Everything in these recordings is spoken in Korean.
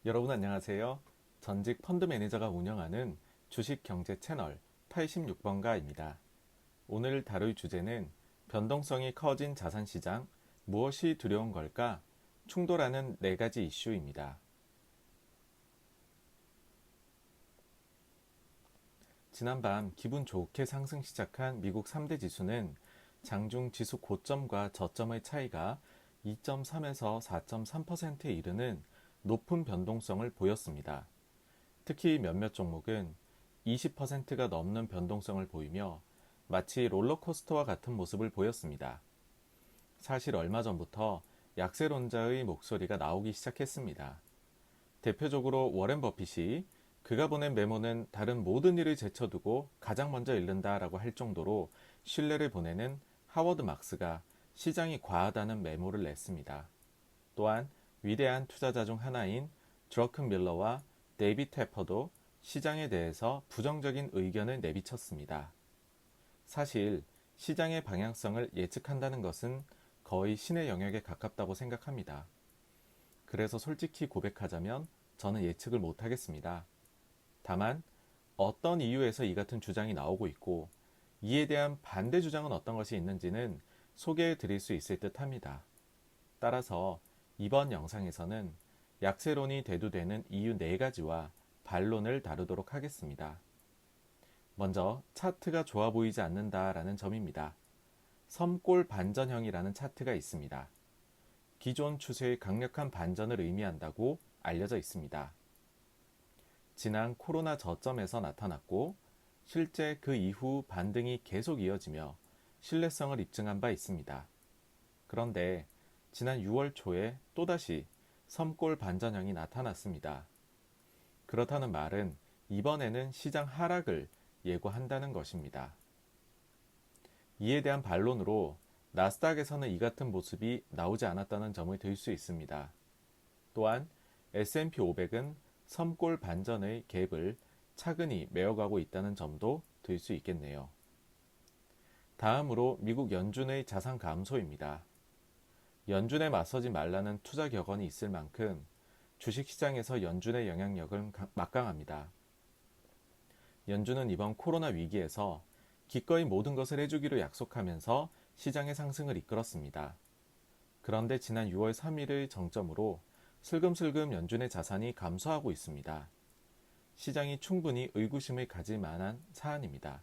여러분 안녕하세요. 전직 펀드 매니저가 운영하는 주식 경제 채널 86번가입니다. 오늘 다룰 주제는 변동성이 커진 자산시장, 무엇이 두려운 걸까? 충돌하는 4가지 이슈입니다. 지난밤 기분 좋게 상승 시작한 미국 3대 지수는 장중 지수 고점과 저점의 차이가 2.3에서 4.3%에 이르는 높은 변동성을 보였습니다. 특히 몇몇 종목은 20%가 넘는 변동성을 보이며 마치 롤러코스터와 같은 모습을 보였습니다. 사실 얼마 전부터 약세론자의 목소리가 나오기 시작했습니다. 대표적으로 워렌 버핏이 그가 보낸 메모는 다른 모든 일을 제쳐두고 가장 먼저 읽는다라고 할 정도로 신뢰를 보내는 하워드 막스가 시장이 과하다는 메모를 냈습니다. 또한 위대한 투자자 중 하나인 드러큰 밀러와 데이빗 테퍼도 시장에 대해서 부정적인 의견을 내비쳤습니다. 사실 시장의 방향성을 예측한다는 것은 거의 신의 영역에 가깝다고 생각합니다. 그래서 솔직히 고백하자면 저는 예측을 못하겠습니다. 다만 어떤 이유에서 이 같은 주장이 나오고 있고 이에 대한 반대 주장은 어떤 것이 있는지는 소개해 드릴 수 있을 듯 합니다. 따라서 이번 영상에서는 약세론이 대두되는 이유 4가지와 반론을 다루도록 하겠습니다. 먼저 차트가 좋아 보이지 않는다라는 점입니다. 섬골 반전형이라는 차트가 있습니다. 기존 추세의 강력한 반전을 의미한다고 알려져 있습니다. 지난 코로나 저점에서 나타났고 실제 그 이후 반등이 계속 이어지며 신뢰성을 입증한 바 있습니다. 그런데 지난 6월 초에 또다시 섬골 반전형이 나타났습니다. 그렇다는 말은 이번에는 시장 하락을 예고한다는 것입니다. 이에 대한 반론으로 나스닥에서는 이 같은 모습이 나오지 않았다는 점을 들 수 있습니다. 또한 S&P 500은 섬골 반전의 갭을 차근히 메어가고 있다는 점도 들 수 있겠네요. 다음으로 미국 연준의 자산 감소입니다. 연준에 맞서지 말라는 투자 격언이 있을 만큼 주식시장에서 연준의 영향력은 막강합니다. 연준은 이번 코로나 위기에서 기꺼이 모든 것을 해주기로 약속하면서 시장의 상승을 이끌었습니다. 그런데 지난 6월 3일의 정점으로 슬금슬금 연준의 자산이 감소하고 있습니다. 시장이 충분히 의구심을 가질 만한 사안입니다.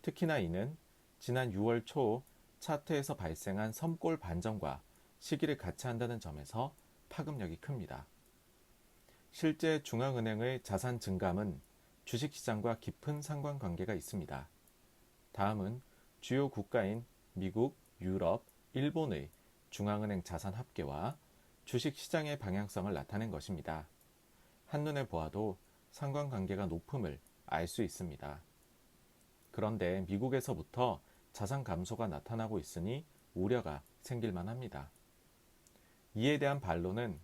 특히나 이는 지난 6월 초 차트에서 발생한 섬골 반전과 시기를 같이 한다는 점에서 파급력이 큽니다. 실제 중앙은행의 자산 증감은 주식시장과 깊은 상관관계가 있습니다. 다음은 주요 국가인 미국, 유럽, 일본의 중앙은행 자산 합계와 주식시장의 방향성을 나타낸 것입니다. 한눈에 보아도 상관관계가 높음을 알 수 있습니다. 그런데 미국에서부터 자산 감소가 나타나고 있으니 우려가 생길 만합니다. 이에 대한 반론은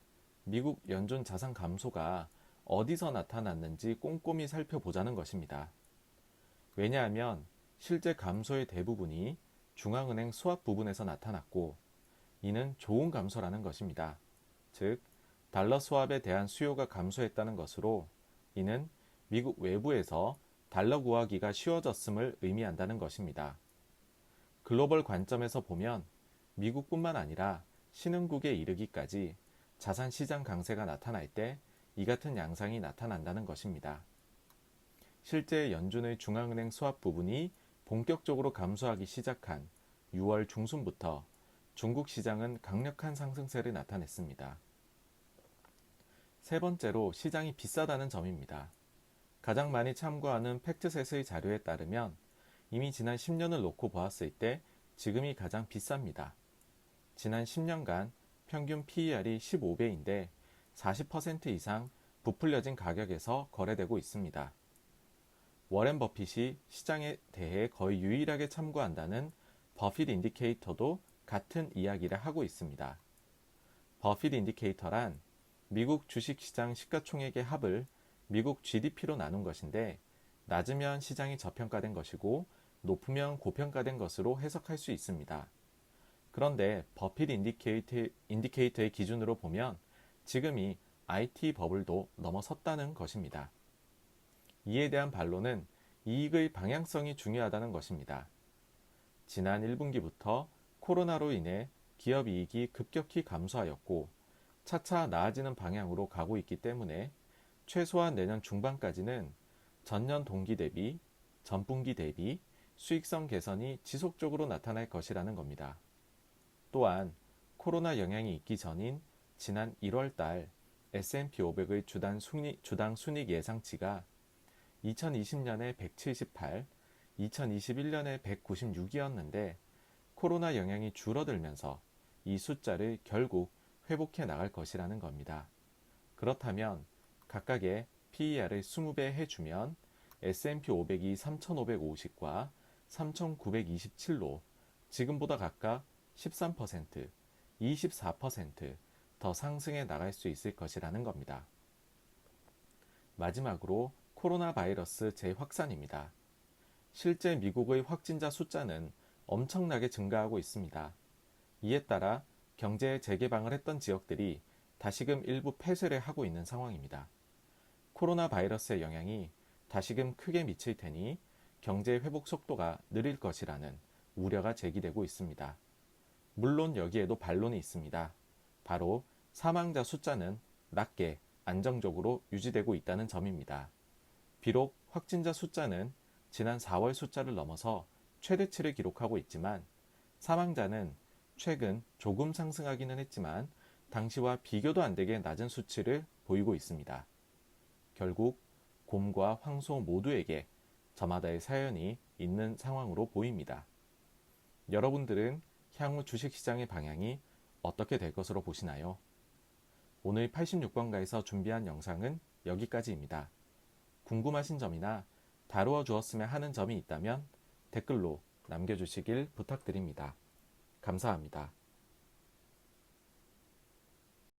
미국 연준 자산 감소가 어디서 나타났는지 꼼꼼히 살펴보자는 것입니다. 왜냐하면 실제 감소의 대부분이 중앙은행 수합 부분에서 나타났고 이는 좋은 감소라는 것입니다. 즉, 달러 수합에 대한 수요가 감소했다는 것으로 이는 미국 외부에서 달러 구하기가 쉬워졌음을 의미한다는 것입니다. 글로벌 관점에서 보면 미국뿐만 아니라 신흥국에 이르기까지 자산 시장 강세가 나타날 때 이 같은 양상이 나타난다는 것입니다. 실제 연준의 중앙은행 수합 부분이 본격적으로 감소하기 시작한 6월 중순부터 중국 시장은 강력한 상승세를 나타냈습니다. 세 번째로 시장이 비싸다는 점입니다. 가장 많이 참고하는 팩트셋의 자료에 따르면 이미 지난 10년을 놓고 보았을 때 지금이 가장 비쌉니다. 지난 10년간 평균 PER이 15배인데 40% 이상 부풀려진 가격에서 거래되고 있습니다. 워렌 버핏이 시장에 대해 거의 유일하게 참고한다는 버핏 인디케이터도 같은 이야기를 하고 있습니다. 버핏 인디케이터란 미국 주식시장 시가총액의 합을 미국 GDP로 나눈 것인데 낮으면 시장이 저평가된 것이고 높으면 고평가된 것으로 해석할 수 있습니다. 그런데 버핏 인디케이터의 기준으로 보면 지금이 IT 버블도 넘어섰다는 것입니다. 이에 대한 반론은 이익의 방향성이 중요하다는 것입니다. 지난 1분기부터 코로나로 인해 기업 이익이 급격히 감소하였고 차차 나아지는 방향으로 가고 있기 때문에 최소한 내년 중반까지는 전년 동기 대비, 전분기 대비 수익성 개선이 지속적으로 나타날 것이라는 겁니다. 또한 코로나 영향이 있기 전인 지난 1월 달 S&P 500의 주당 순익 예상치가 2020년에 178, 2021년에 196이었는데 코로나 영향이 줄어들면서 이 숫자를 결국 회복해 나갈 것이라는 겁니다. 그렇다면 각각의 PER을 20배 해주면 S&P 500이 3,550과 3,927로 지금보다 각각 13%, 24%더 상승해 나갈 수 있을 것이라는 겁니다. 마지막으로 코로나 바이러스 재확산입니다. 실제 미국의 확진자 숫자는 엄청나게 증가하고 있습니다. 이에 따라 경제 재개방을 했던 지역들이 다시금 일부 폐쇄를 하고 있는 상황입니다. 코로나 바이러스의 영향이 다시금 크게 미칠 테니 경제 회복 속도가 느릴 것이라는 우려가 제기되고 있습니다. 물론 여기에도 반론이 있습니다. 바로 사망자 숫자는 낮게 안정적으로 유지되고 있다는 점입니다. 비록 확진자 숫자는 지난 4월 숫자를 넘어서 최대치를 기록하고 있지만 사망자는 최근 조금 상승하기는 했지만 당시와 비교도 안 되게 낮은 수치를 보이고 있습니다. 결국 곰과 황소 모두에게 저마다의 사연이 있는 상황으로 보입니다. 여러분들은 향후 주식시장의 방향이 어떻게 될 것으로 보시나요? 오늘 86번가에서 준비한 영상은 여기까지입니다. 궁금하신 점이나 다루어 주었으면 하는 점이 있다면 댓글로 남겨주시길 부탁드립니다. 감사합니다.